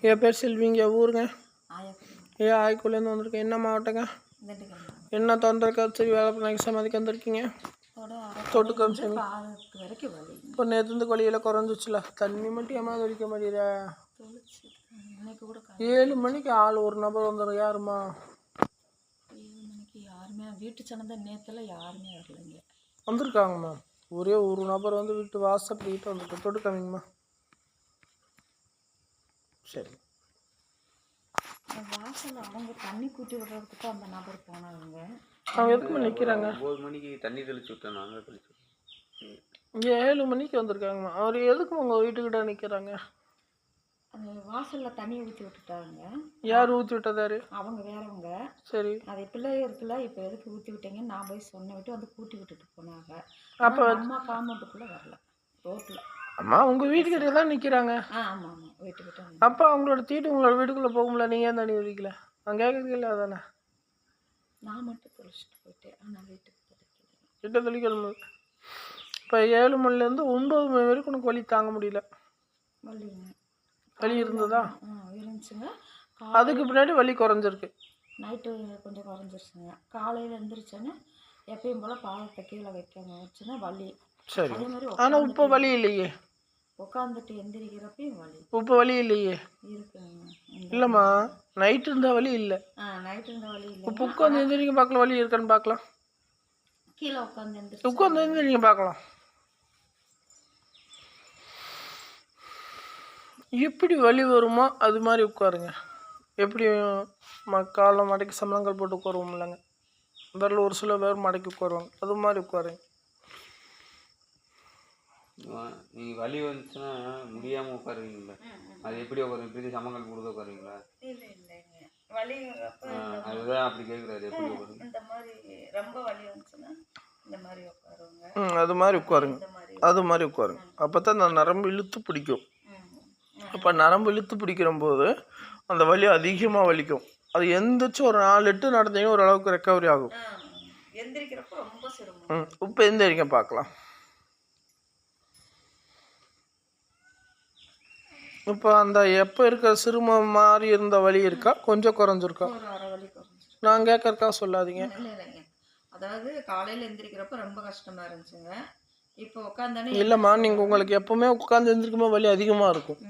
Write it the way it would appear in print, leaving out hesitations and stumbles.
என் பேர் செல்விங்க. ஊருங்க ஆய்க்குள்ளேருந்து வந்திருக்கேன். என்ன மாவட்டங்க? என்ன தொந்தரக்கா? சரி, வேலை பண்ணி சமாதிக்கு வந்திருக்கீங்க. தொட்டுக்கம் சாமி. இப்போ நேற்று வழியில் குறைஞ்சிச்சுல, தண்ணி மட்டும் ஏமாவது வலிக்க மாட்டேங்குதா? 7 மணிக்கு ஆள் ஒரு நபர் வந்துடும். யாருமா? 7 மணிக்கு யாருமே வீட்டு சனந்தான். நேற்றுலாம் யாருமே வரலைங்க. வந்திருக்காங்கம்மா. ஒரே ஒரு நபர் வந்து வீட்டு வாசப்படிக்கிட்டு வந்துருக்கு. தொட்டுக்காமிங்கம்மா. சரி. வாசல் அவங்க தண்ணி கூட்டி விடுறதுக்கு அந்த நபர் போனாங்க. அவங்க எதுக்கு நிற்கிறாங்க? 9 மணிக்கு தண்ணி தெளிச்சு விட்டேன். நாங்கள் தெளிச்சு 7 மணிக்கு வந்திருக்காங்கம்மா. அவர் எதுக்கு உங்கள் வீட்டுக்கிட்ட நிற்கிறாங்க? அந்த வாசலில் தண்ணி ஊற்றி விட்டுட்டாங்க. யார் ஊற்றி விட்டதாரு? அவங்க வேறவங்க. சரி. அது பிள்ளையே இருக்குல்ல, இப்போ எதுக்கு ஊற்றி விட்டீங்கன்னு நான் போய் சொன்ன விட்டு வந்து கூட்டி விட்டுட்டு போனாங்க. அப்போ அம்மா காம்பவுண்டுக்குள்ளே வரல, ரோட்டில். அம்மா உங்கள் வீட்டுக்கிட்ட தான் நிற்கிறாங்க. ஆமாம் ஆமாம், வீட்டுக்கிட்ட. அப்போ அவங்களோட தீட்டு உங்களோட வீட்டுக்குள்ளே போகும்ல, நீங்கள் ஏன் தண்ணி ஒழிக்கல? நான் கேட்குறீங்களா? அதானே நான் மட்டும் தெளிச்சுட்டு போயிட்டேன். ஆனால் வீட்டுக்கு வீட்டை தெளிக்கணும். இப்போ 7 மணிலேருந்து 9 மணி வரைக்கும் உனக்கு வலி தாங்க முடியல. வலி இருந்ததா? இருந்துச்சுங்க. அதுக்கு பின்னாடி வலி குறைஞ்சிருக்கு. நைட்டு கொஞ்சம் குறைஞ்சிருச்சுங்க. காலையில் எழுந்திரிச்சோன்னே எப்பயும் போல் பாதத்தை கீழே வைக்காம வச்சுன்னா வலி. சரி. ஆனால் இப்போ வலி இல்லையே. உட்காந்துட்டு எந்திரிக்கிறப்பையும் வலி. இப்போ வலி இல்லையே. இருக்குங்க. இல்லைம்மா, நைட்டு இருந்தால் வலி இல்லை. நைட்டு இருந்தால் வலி இல்லை. இப்போ உட்காந்து எந்திரிங்க பார்க்கலாம், வலி இருக்கான்னு பார்க்கலாம். கீழே உட்காந்து எந்திரிங்க பார்க்கலாம். எப்படி வலி வருமோ அது மாதிரி உட்காருங்க. எப்படி காலை மடக்கி சம்பளங்கள் போட்டு உட்காருவோம் இல்லைங்க, அதில் ஒரு சில பேர் மடக்கி உட்காருவாங்க. அது மாதிரி உட்காருங்க. நீங்கள் வலி வந்துச்சுன்னா முடியாமல் உட்காருவீங்களா? அது எப்படி உட்காருங்க? இப்படி சமங்கள் கொடுத்து உட்காருவீங்களா? அதுதான் அப்படி கேட்குறாரு. எப்படி உட்காருங்க? இந்த மாதிரி ரொம்ப வலி வந்துச்சுன்னா இந்த மாதிரி உட்காருங்க. அது மாதிரி உட்காருங்க. அது மாதிரி உட்காருங்க. அப்போ தான் அந்த நரம்பு இழுத்து பிடிக்கும். அப்போ நரம்பு இழுத்து பிடிக்கிற போது அந்த வலி அதிகமாக வலிக்கும். அது எந்திரிச்சு ஒரு 4 எட்டு நடந்தீங்க ஓரளவுக்கு ரெக்கவரி ஆகும். எந்திரிக்கிறப்ப ரொம்ப சிரமம். இப்போ எந்திரிங்க பார்க்கலாம். இப்போ அந்த எப்போ இருக்கிற சிறுமம் மாதிரி இருந்த வலி இருக்கா? கொஞ்சம் குறைஞ்சிருக்கா? நான் கேட்கறக்கா சொல்லாதீங்க. அதாவது காலையில் எந்திரிக்கிறப்ப ரொம்ப கஷ்டமா இருந்துச்சுங்க. இப்போ உட்காந்தானே இல்லைம்மா, நீங்கள் உங்களுக்கு எப்பவுமே உட்காந்து எந்திரிக்கும்போது வலி அதிகமாக இருக்கும்.